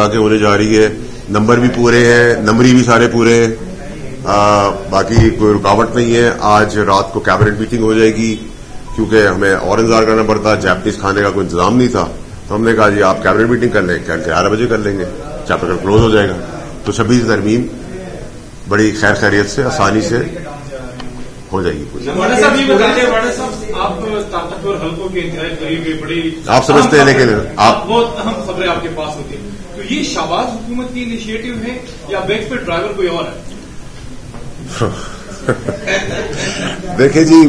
آگے ہونے جا رہی ہے. نمبر بھی پورے ہیں, نمبری بھی سارے پورے ہیں. باقی کوئی رکاوٹ نہیں ہے. آج رات کو کیبنٹ میٹنگ ہو جائے گی کیونکہ ہمیں اور انتظار کرنا پڑتا. جیپنیز کھانے کا کوئی انتظام نہیں تھا تو ہم نے کہا جی آپ کیبنٹ میٹنگ کر لیں. 11 بجے کر لیں گے, چیپٹر کلوز ہو جائے گا. تو 26 ترمیم بڑی خیر خیریت سے آسانی سے ہو جائے گی. آپ سمجھتے ہیں لیکن آپ بہت اہم خبریں آپ کے پاس ہوتی ہیں, تو یہ شہباز حکومت کی انیشیٹو ہے یا بیک پہ ڈرائیور کوئی اور ہے؟ دیکھیں جی,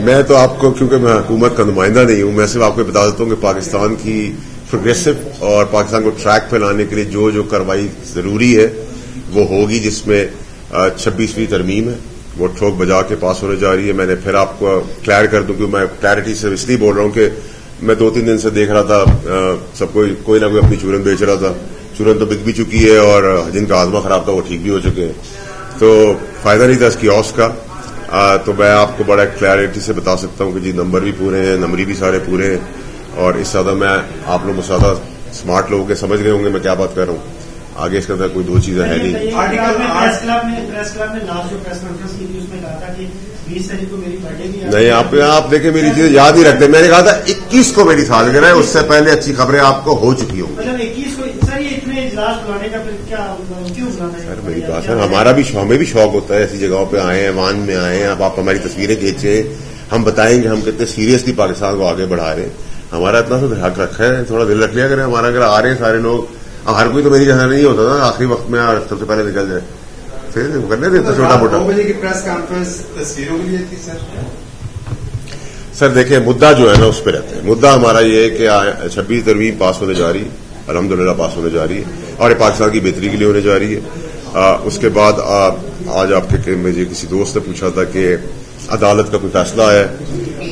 میں تو آپ کو کیونکہ میں حکومت کا نمائندہ نہیں ہوں, میں صرف آپ کو بتا دیتا ہوں کہ پاکستان کی پروگریسو اور پاکستان کو ٹریک پہ لانے کے لیے جو کارروائی ضروری ہے وہ ہوگی, جس میں 26ویں ترمیم ہے وہ ٹھوک بجا کے پاس ہونے جا رہی ہے. میں نے پھر آپ کو کلیئر کر دوں کہ میں کلیئرٹی سے اس لیے بول رہا ہوں کہ میں 2-3 دن سے دیکھ رہا تھا سب کوئی نہ کوئی اپنی چورن بیچ رہا تھا. چورن تو بک بھی چکی ہے اور جن کا آزما خراب تھا وہ ٹھیک بھی ہو چکے ہیں, تو فائدہ نہیں تھا اس کیوس کا. تو میں آپ کو بڑا کلیئرٹی سے بتا سکتا ہوں کہ جی نمبر بھی پورے ہیں, نمبری بھی سارے پورے ہیں, اور اس زیادہ میں آپ لوگ زیادہ اسمارٹ لوگ کے سمجھ گئے ہوں گے میں کیا بات کر رہا ہوں. آگے اس کے اندر کوئی دو چیزیں ہے نہیں. نہیں آپ دیکھیں میری چیزیں یاد ہی رکھتے. میں نے کہا تھا 21 کو میری سالگرہ ہے, اس سے پہلے اچھی خبریں آپ کو ہو چکی ہوں. سر میری بات ہے, ہمیں بھی شوق ہوتا ہے ایسی جگہوں پہ آئے ہیں, وان میں آئے ہیں. اب آپ ہماری تصویریں کھینچیں, ہم بتائیں گے ہم کتنے سیریسلی پاکستان کو آگے بڑھا رہے ہیں. ہمارا اتنا تو حق رکھا ہے, تھوڑا دل رکھ لیا کریں ہمارا. اگر آ رہے ہیں سارے لوگ, اب ہر کوئی تو میری جگہ نہیں ہوتا نا آخری وقت میں سب سے پہلے نکل جائے, پھر کرنے دیتے چھوٹا موٹا. سر دیکھیں مدعا جو ہے نا اس پہ رہتے ہیں. مدعا ہمارا یہ ہے کہ 26 ترمیم پاس ہونے جا رہی ہے, الحمدللہ پاس ہونے جا رہی ہے, اور یہ پاکستان کی بہتری کے لیے ہونے جا رہی ہے. اس کے بعد آج آپ کے مجھے کسی دوست نے پوچھا تھا کہ عدالت کا کوئی فیصلہ ہے,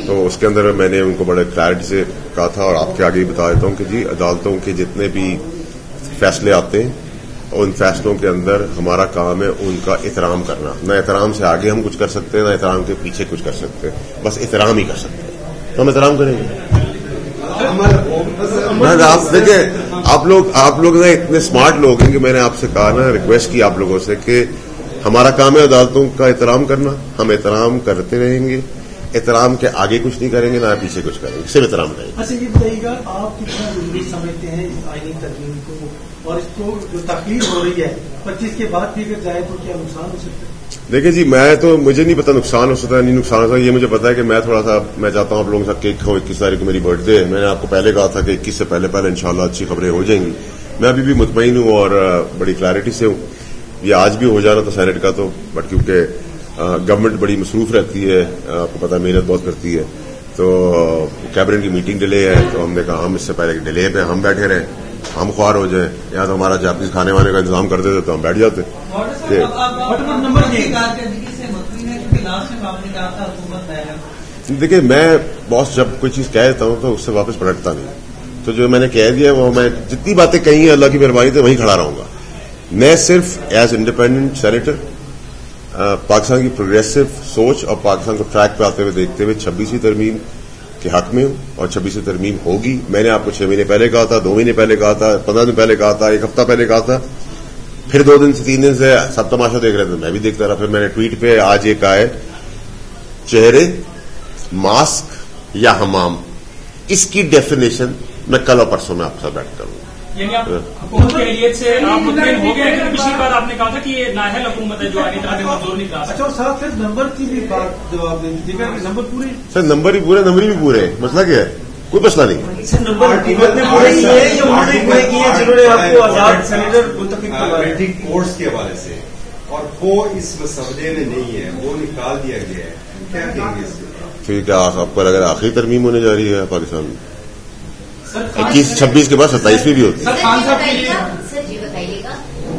تو اس کے اندر میں نے ان کو بڑے کلیئرٹی سے کہا تھا اور آپ کے آگے بتا دیتا ہوں کہ جی عدالتوں کے جتنے بھی فیصلے آتے ہیں ان فیصلوں کے اندر ہمارا کام ہے ان کا احترام کرنا. نہ احترام سے آگے ہم کچھ کر سکتے ہیں, نہ احترام کے پیچھے کچھ کر سکتے ہیں, بس احترام ہی کر سکتے ہیں, تو ہم احترام کریں گے. آپ دیکھیں آپ لوگ نا اتنے اسمارٹ لوگ ہیں کہ میں نے آپ سے کہا نا, ریکویسٹ کی آپ لوگوں سے کہ ہمارا کام ہے عدالتوں کا احترام کرنا. ہم احترام کرتے رہیں گے, احترام کے آگے کچھ نہیں کریں گے, نہ پیچھے کچھ کریں گے, صرف احترام کریں گے. اچھا یہ بتائیے گا, آپ کتنا ضروری سمجھتے ہیں اس آئینی ترمیم کو, اور اس کو جو تکلیف ہو رہی ہے 25 کے بعد بھی اگر جائے تو کیا نقصان ہو سکتا ہے؟ دیکھیں جی مجھے نہیں پتا نقصان ہو سکتا ہے نہیں نقصان ہو سکتا. یہ مجھے پتا ہے کہ میں چاہتا ہوں آپ لوگوں کے ساتھ کیک کھاؤں. 21 تاریخ کو میری برتھ ڈے ہے. میں نے آپ کو پہلے کہا تھا کہ 21 سے پہلے انشاءاللہ اچھی خبریں ہو جائیں گی. میں ابھی بھی مطمئن ہوں اور بڑی کلیئرٹی سے ہوں. یہ آج بھی ہو جانا تھا سینٹ کا, تو بٹ کیونکہ گورنمنٹ بڑی مصروف رہتی ہے, آپ کو پتا محنت بہت کرتی ہے, تو کیبنٹ کی میٹنگ ڈیلے ہے, تو ہم نے کہا ہم اس سے پہلے ڈیلے پہ ہم بیٹھے رہیں, ہم خوار ہو جائیں, یا تو ہمارا جاپنیز کھانے وانے کا انتظام کر دیتے تو ہم بیٹھ جاتے. دیکھیں میں باس جب کوئی چیز کہہ دیتا ہوں تو اس سے واپس پلٹتا نہیں. تو جو میں نے کہہ دیا وہ میں جتنی باتیں کہی ہیں اللہ کی مہربانی سے وہیں کھڑا رہوں گا. میں صرف ایز انڈیپینڈنٹ سینیٹر پاکستان کی پروگریسو سوچ اور پاکستان کو ٹریک پہ آتے ہوئے دیکھتے ہوئے 26ویں ترمیم کے حق میں ہوں, اور 26ویں ترمیم ہوگی. میں نے آپ کو 6 مہینے پہلے کہا تھا, 2 مہینے پہلے کہا تھا, 15 دن پہلے کہا تھا, 1 ہفتہ پہلے کہا تھا, پھر 2 دن سے 3 دن سے سب تماشا دیکھ رہے تھے, میں بھی دیکھتا رہا. پھر میں نے ٹویٹ پہ آج یہ کہا ہے چہرے, ماسک یا حمام, اس کی ڈیفینیشن میں کل اور پرسوں میں آپ سے بیٹھ کروں گا. یعنی آپ حکومت کے ایریے سے آپ مطمئن ہو گئے, لیکن پچھلی بار آپ نے کہا تھا کہ یہ نااہل حکومت ہے جو آگے طرح منظور نہیں کرا. اچھا, اور ساتھ پھر نمبر کی بھی بات جواب دیں دیکھا کہ نمبر پورے سر, نمبر ہی پورے, نمبر بھی پورے, مسئلہ کیا ہے؟ کوئی مسئلہ نہیں. نمبر حکومت نے پورے کیے ہیں یا انہوں نے پورے کیے ہیں جنہوں نے آپ کو آزاد سینیٹر منتخب کروایا کورس کے حوالے سے, اور وہ اس مسودے میں نہیں ہے, وہ نکال دیا گیا ہے, کیا کہیں گے اس سے؟ ٹھیک ہے, آپ کو اگر آخری ترمیم ہونے جا رہی ہے پاکستان میں 21-26 کے بعد 27ویں بھی ہوتی ہے. سر جی بتائیے گا,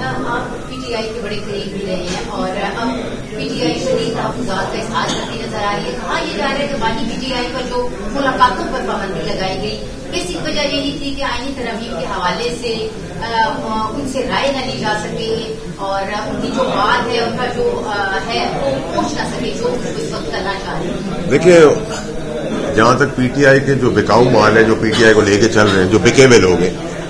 آپ پی ٹی آئی کے بڑے قریب بھی رہے ہیں اور اب پی ٹی آئی شدید تحفظات کا اظہار کرتی نظر آ رہی ہے. کہا یہ جا رہا ہے کہ باقی پی ٹی آئی پر جو ملاقاتوں پر پابندی لگائی گئی بیسک وجہ یہی تھی کہ آئینی ترمیم کے حوالے سے ان سے رائے نہ لی جا سکے اور ان کی جو بات ہے ان کا جو ہے وہ پہنچ نہ سکے جو اس وقت کرنا چاہ رہے ہیں. دیکھیے جہاں تک پی ٹی آئی کے جو بکاؤ مال ہے جو پی ٹی آئی کو لے کے چل رہے ہیں, جو بکے ہوئے لوگ ہیں,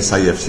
SIFC